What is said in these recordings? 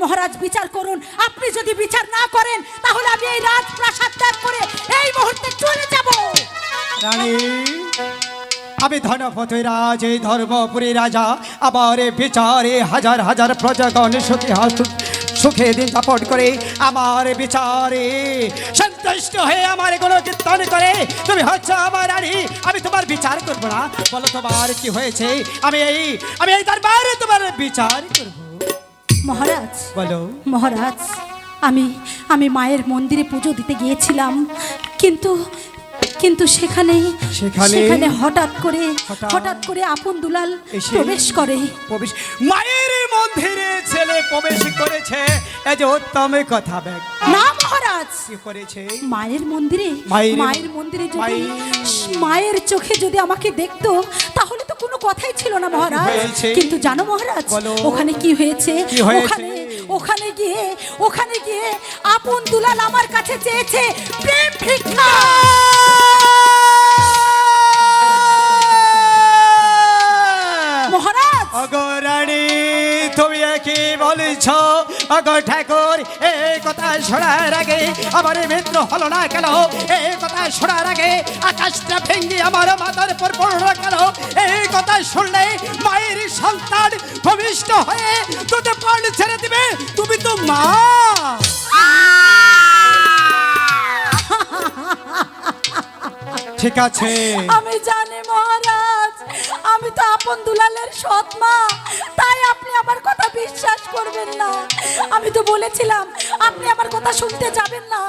মহারাজ, বিচার করুন। আপনি যদি বিচার না করেন তাহলে আমি এই রাজপ্রাসাদ ত্যাগ করে এই মুহূর্তে চলে যাব। রানী, আমি ধনপতি রাজ, এই ধর্মপুরী রাজা, আবার বিচারে হাজার হাজার প্রজাগণ সুখে দিন যাপন করে আমার বিচারে সন্তুষ্ট হয়ে আমার কোনো কীর্তন করে তুমি হচ্ছে আমার রানী। আমি তোমার বিচার করবো না? বলো তোমার কি হয়েছে? আমি এই দরবারে তোমার বিচার করবো। মহারাজ, বলো। মহারাজ, আমি মায়ের মন্দিরে পুজো দিতে গিয়েছিলাম, কিন্তু সেখানে হঠাৎ করে আপন দুলাল প্রবেশ করে। মায়ের মন্দিরে ছেলে প্রবেশ করেছে, এই যে উত্তম কথা। না মহারাজ, কি করেছে? মায়ের মন্দিরে যদি মায়ের চোখে যদি আমাকে দেখতো তাহলে তো কোনো কথাই ছিল না মহারাজ। কিন্তু জানো মহারাজ ওখানে কি হয়েছে? ওখানে গিয়ে আপন দুলাল আমার কাছে চেয়েছে প্রেম ভিক্ষা। মহারাজ, অগরানী, তুমি কি বলছ? অগ ঠাকুর, এই কথা শোনার আগে আমার মিত্র হলো না কেন? এই কথা শোনার আগে আকাশটা ভেঙ্গে আমার মাথার উপর পড়লো কেন? এই কথা শুনলে মায়ের সন্তান ভূমিষ্ঠ হয়ে তোতে প্রাণ ছেড়ে দিবে। তুমি তো মা। ঠিক আছে, আমি জানি মহারাজ, আমি তো আপন দুলালের সৎ মা, তাই আপনি আমার কথা বিশ্বাস করবেন না। আমি তো বলেছিলাম আপনি আমার কথা শুনতে যাবেন না।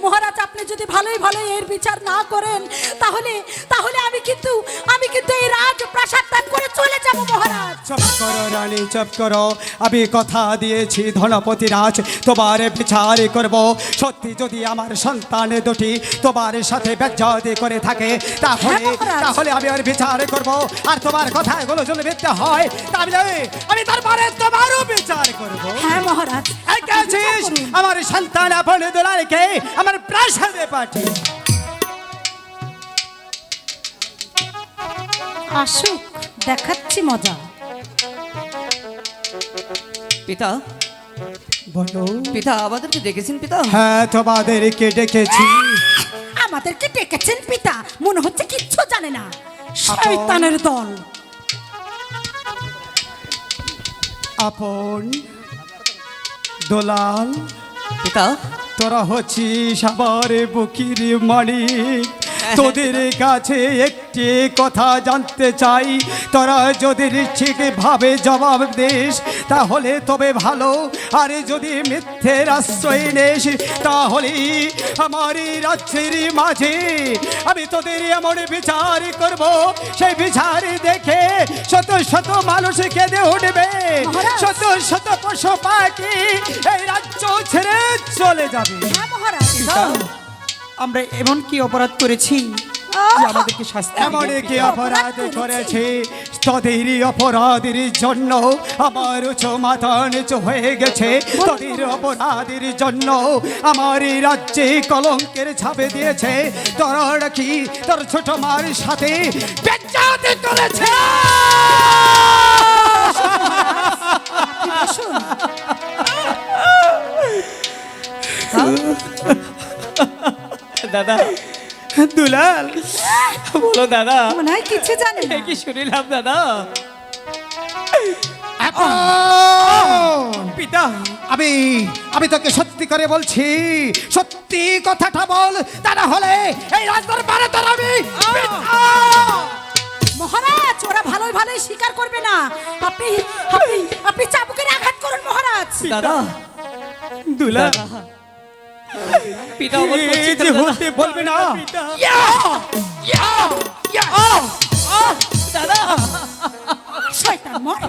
মহারাজ, আপনি যদি ভালোই এর বিচার না করেন তাহলে আমি কিন্তু এই রাজপ্রাসাদ ত্যাগ করে চলে যাব মহারাজ। চুপ করো রানী, চুপ করো। আমি কথা দিয়েছি ধনপতি রাজ, তোমার বিচার করব। সত্যি যদি আমার সন্তান দুটি তোমার সাথে বেজ্জতি করে থাকে তাহলে আমি ওর বিচার করব। আর তোমার কথাগুলো যদি মিথ্যা হয় তাহলে আমি তারপরে তোমারও বিচার করব। হ্যাঁ মহারাজ, আমার সন্তান আপন দুলালকে আমার প্রাসাদে পাঠিয়ে আসুক, দেখাচ্ছি মজা। পিতা, বলো। পিতা আমাদেরকে ডেকেছেন পিতা? হ্যাঁ, তোমাদেরকে ডেকেছি। আমাদেরকে ডেকেছেন পিতা? মনে হচ্ছে কিচ্ছু জানে না, শয়তানের দল। আপন দোলাল, পিতা, তোরা হচ্ছিস আমার বুকির মানিক। তোদের কাছে একটি কথা জানতে চাই, তোরা যদি ঠিকভাবে জবাব দিস তাহলে তবে ভালো, আর যদি মিথ্যের আশ্রয় নিস তাহলে আমার রাজ্যের মাঝে আমি তোদের এমন বিচার করব, সেই বিচার দেখে শত শত মানুষ কেঁদে উঠবে, শত শত পশু পাখি এই রাজ্য ছেড়ে চলে যাবে। আমরা এমন কি অপরাধ করেছি যে আমাদেরকে শাস্তি? এমন কি অপরাধ করেছি? তোদের অপরাধের জন্য আমার উঁচু মাথা নিচু হয়ে গেছে। তোদের অপরাধের জন্য আমার রাজ্যে কলঙ্কের ছাপে দিয়েছে। তোরা কি তোর ছোট মার সাথে বেজ্জতি করেছে? দাদা দুলাল, বলো দাদা। মনে হয় কিছু জানে না। কি শুনিলাম দাদা? পিতা, আমি তোকে সত্যি করে বলছি, সত্যি কথাটা বল, তা না হলে এই রাজদরবারে তোর আমি মহারাজ, ওরা ভালোই স্বীকার করবে না। আপনি চাবুকের আঘাত করুন মহারাজ। দাদা দুলাল, পিতা বলবে না। দাদা, শয়তান মর।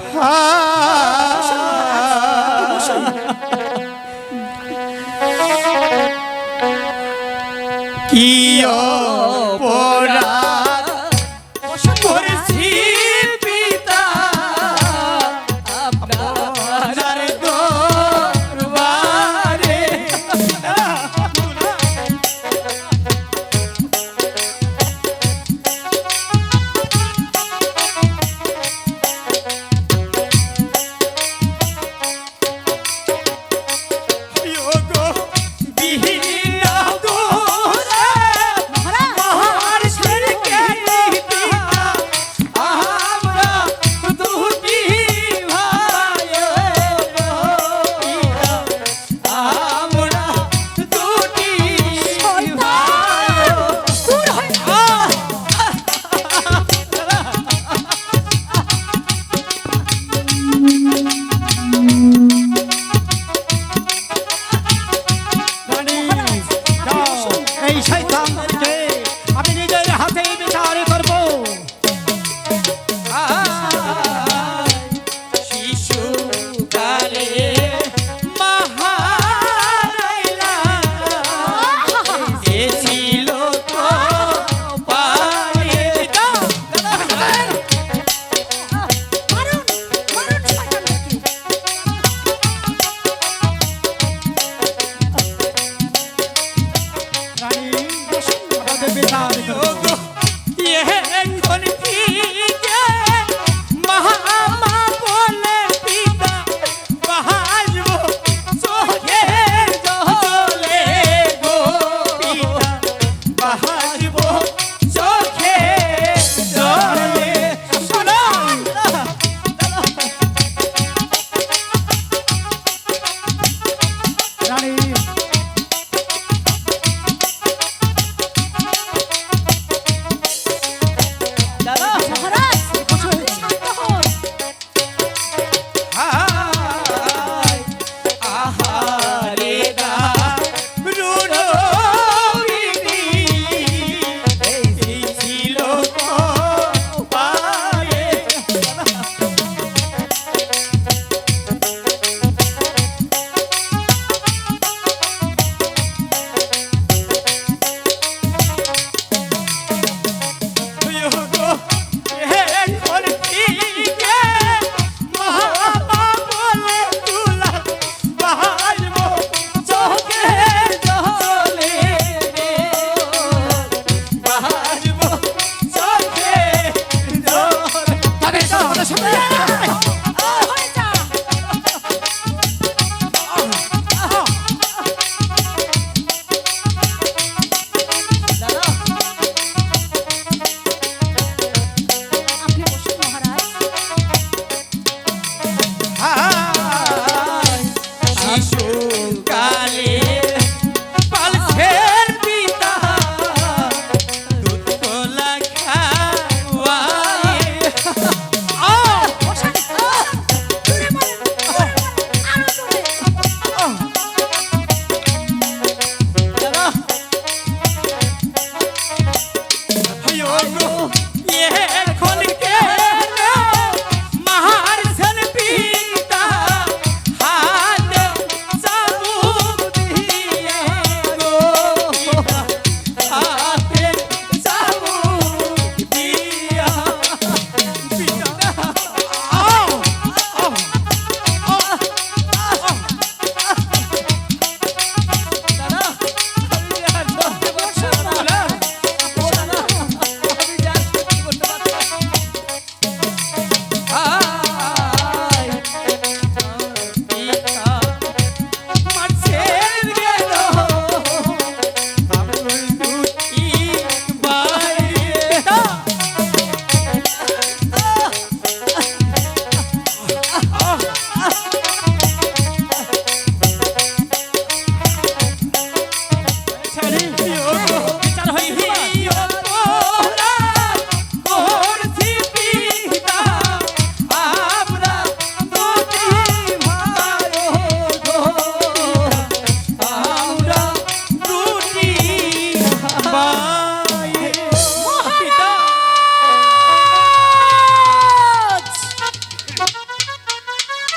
কি অপরাধ করেছি পিতা আপনার দরবারে?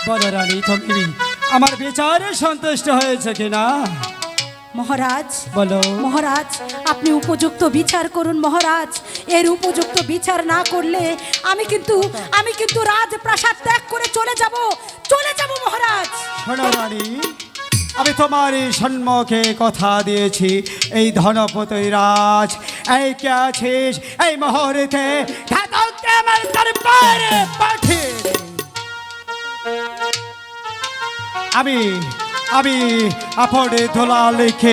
বলো রানী, তুমি আমার বিচারে সন্তুষ্ট হয়েছে কিনা? মহারাজ, বলো। মহারাজ, আপনি উপযুক্ত বিচার করুন মহারাজ। এর উপযুক্ত বিচার না করলে আমি কিন্তু রাজপ্রাসাদ ত্যাগ করে চলে যাব মহারাজ। শোনো রানী, আমি তোমার এই সম্মুখে কথা দিয়েছি, এই ধনপতি রাজ এই কে আছিস এই মুহূর্তে ঘাতককে আমার দরবারে পাঠিয়ে দে। আমি আপন ধোলা লিখে